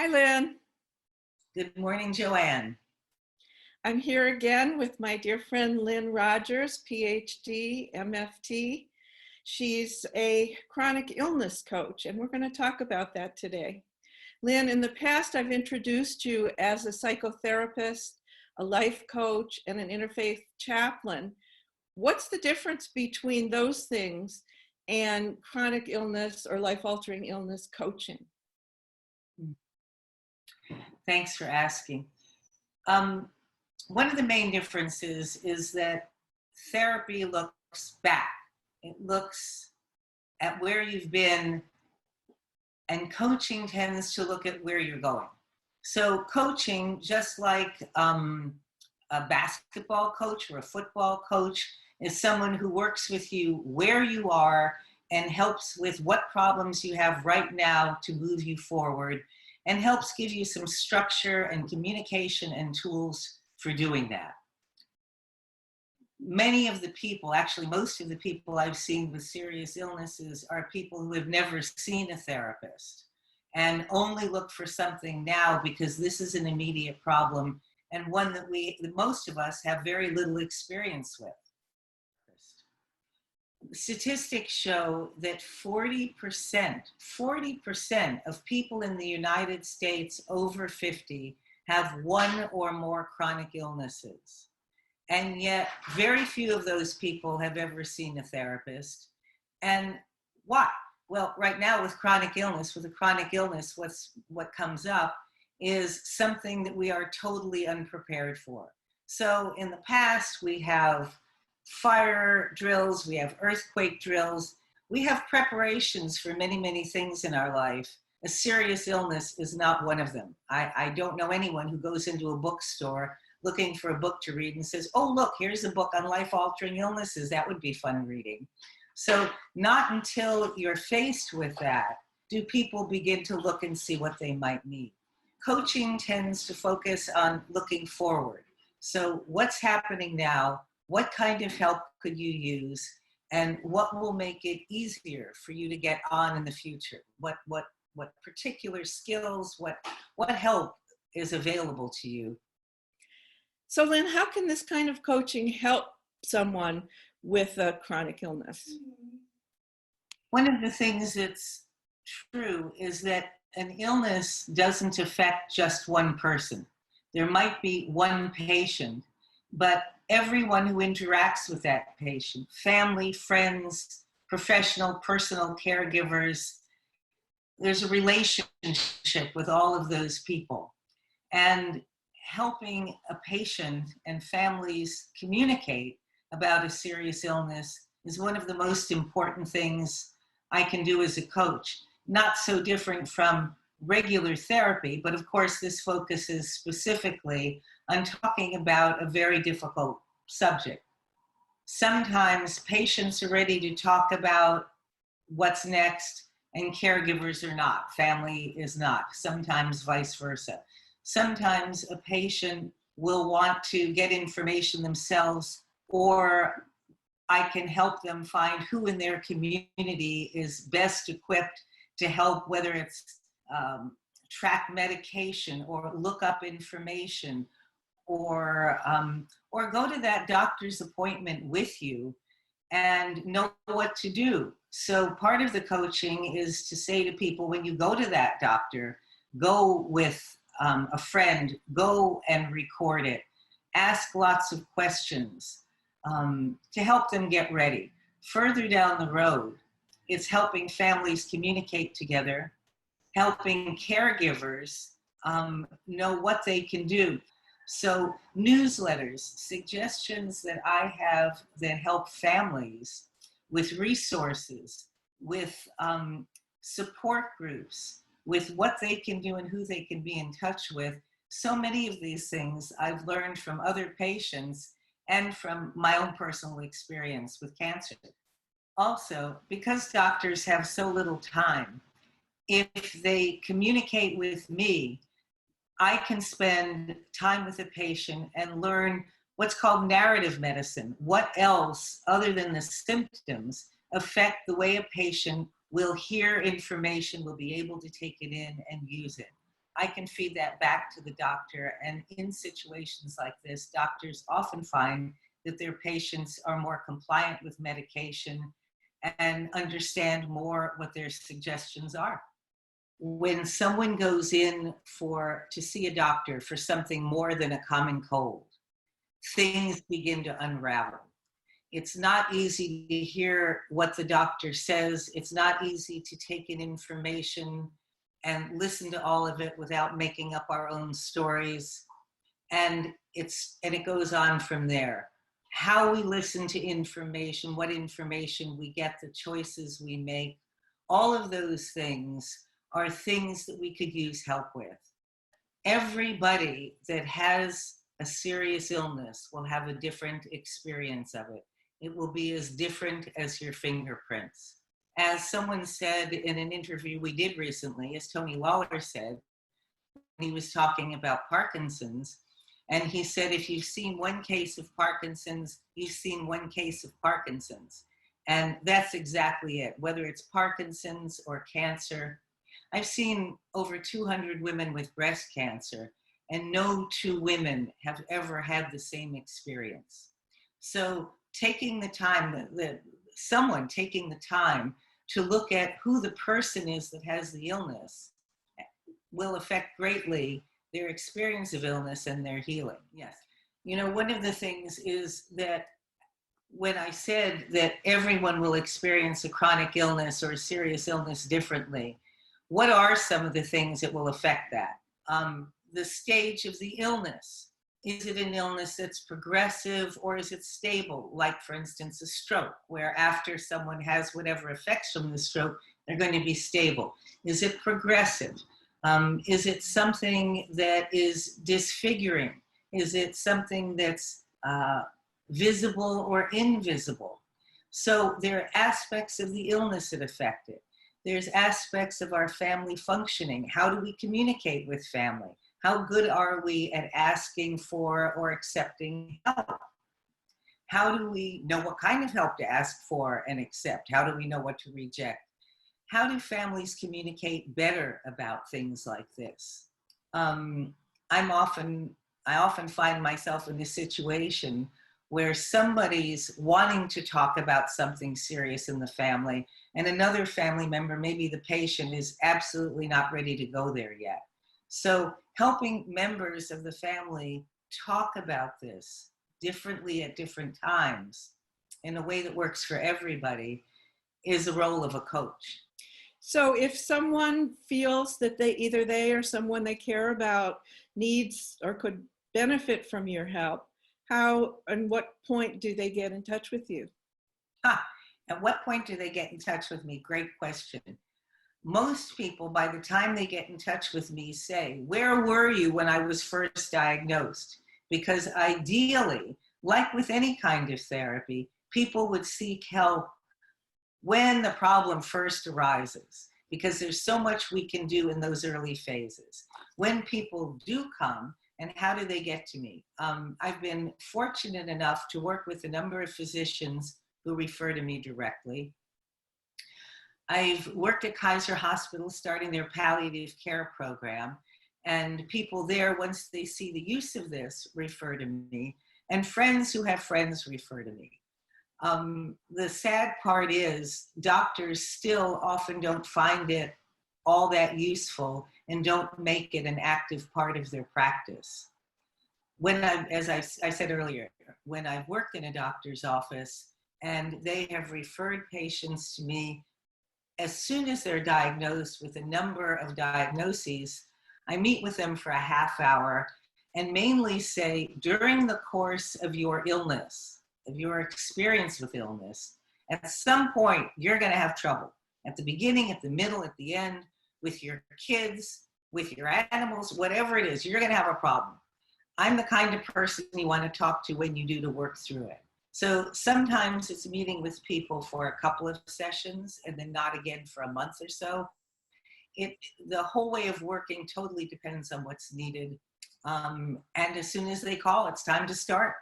Hi, Lynn. Good morning, Joanne. I'm here again with my dear friend Lynn Rogers, PhD, MFT. She's a chronic illness coach, and we're going to talk about that today. Lynn, in the past, I've introduced you as a psychotherapist, a life coach, and an interfaith chaplain. What's the difference between those things and chronic illness or life-altering illness coaching? Thanks for asking. One of the main differences is that therapy looks back. It looks at where you've been, and coaching tends to look at where you're going. So coaching, just like a basketball coach or a football coach, is someone who works with you where you are and helps with what problems you have right now to move you forward, and helps give you some structure and communication and tools for doing that. Many of the people, actually most of the people I've seen with serious illnesses are people who have never seen a therapist and only look for something now because this is an immediate problem and one that most of us have very little experience with. Statistics show that 40% of people in the United States over 50 have one or more chronic illnesses. And yet very few of those people have ever seen a therapist. And why? Well, right now with a chronic illness, what comes up is something that we are totally unprepared for. So in the past, we have fire drills, we have earthquake drills, we have preparations for many, many things in our life. A serious illness is not one of them. I don't know anyone who goes into a bookstore looking for a book to read and says, oh, look, here's a book on life-altering illnesses. That would be fun reading. So not until you're faced with that do people begin to look and see what they might need. Coaching tends to focus on looking forward. So what's happening now? What kind of help could you use? And what will make it easier for you to get on in the future? What particular skills, what help is available to you? So Lynn, how can this kind of coaching help someone with a chronic illness? One of the things that's true is that an illness doesn't affect just one person. There might be one patient, but everyone who interacts with that patient, family, friends, professional, personal caregivers, there's a relationship with all of those people. And helping a patient and families communicate about a serious illness is one of the most important things I can do as a coach. Not so different from regular therapy, but of course this focuses specifically on talking about a very difficult subject. Sometimes patients are ready to talk about what's next and caregivers are not, family is not, sometimes vice versa. Sometimes a patient will want to get information themselves, or I can help them find who in their community is best equipped to help, whether it's track medication or look up information, or go to that doctor's appointment with you and know what to do. So part of the coaching is to say to people, when you go to that doctor, go with a friend, go and record it. Ask lots of questions to help them get ready. Further down the road, it's helping families communicate together, helping caregivers know what they can do. So newsletters, suggestions that I have that help families with resources, with support groups, with what they can do and who they can be in touch with. So many of these things I've learned from other patients and from my own personal experience with cancer. Also, because doctors have so little time, if they communicate with me, I can spend time with a patient and learn what's called narrative medicine. What else, other than the symptoms, affect the way a patient will hear information, will be able to take it in and use it. I can feed that back to the doctor. And in situations like this, doctors often find that their patients are more compliant with medication and understand more what their suggestions are. When someone goes in to see a doctor for something more than a common cold, things begin to unravel. It's not easy to hear what the doctor says. It's not easy to take in information and listen to all of it without making up our own stories. And it goes on from there. How we listen to information, what information we get, the choices we make, all of those things are things that we could use help with. Everybody that has a serious illness will have a different experience of it. It will be as different as your fingerprints. As someone said in an interview we did recently, as Tony Lawler said, he was talking about Parkinson's, and he said, if you've seen one case of Parkinson's, you've seen one case of Parkinson's. And that's exactly it, whether it's Parkinson's or cancer. I've seen over 200 women with breast cancer, and no two women have ever had the same experience. So taking the time, someone taking the time to look at who the person is that has the illness will affect greatly their experience of illness and their healing. Yes. You know, one of the things is that when I said that everyone will experience a chronic illness or a serious illness differently, what are some of the things that will affect that? The stage of the illness. Is it an illness that's progressive or is it stable? Like, for instance, a stroke, where after someone has whatever effects from the stroke, they're going to be stable. Is it progressive? Is it something that is disfiguring? Is it something that's visible or invisible? So there are aspects of the illness that affect it. There's aspects of our family functioning. How do we communicate with family? How good are we at asking for or accepting help? How do we know what kind of help to ask for and accept? How do we know what to reject? How do families communicate better about things like this? I often find myself in a situation where somebody's wanting to talk about something serious in the family, and another family member, maybe the patient, is absolutely not ready to go there yet. So helping members of the family talk about this differently at different times in a way that works for everybody is the role of a coach. So if someone feels that either they or someone they care about needs or could benefit from your help, how and what point do they get in touch with you? At what point do they get in touch with me? Great question. Most people, by the time they get in touch with me, say, where were you when I was first diagnosed? Because ideally, like with any kind of therapy, people would seek help when the problem first arises, because there's so much we can do in those early phases. When people do come, and how do they get to me? I've been fortunate enough to work with a number of physicians who refer to me directly. I've worked at Kaiser Hospital starting their palliative care program, and people there, once they see the use of this, refer to me, and friends who have friends refer to me. The sad part is doctors still often don't find it all that useful and don't make it an active part of their practice. As I said earlier, when I've worked in a doctor's office and they have referred patients to me, as soon as they're diagnosed with a number of diagnoses, I meet with them for a half hour and mainly say, during the course of your illness, of your experience with illness, at some point, you're going to have trouble. At the beginning, at the middle, at the end, with your kids, with your animals, whatever it is, you're going to have a problem. I'm the kind of person you want to talk to when you do to work through it. So sometimes it's meeting with people for a couple of sessions and then not again for a month or so. The whole way of working totally depends on what's needed. And as soon as they call, it's time to start.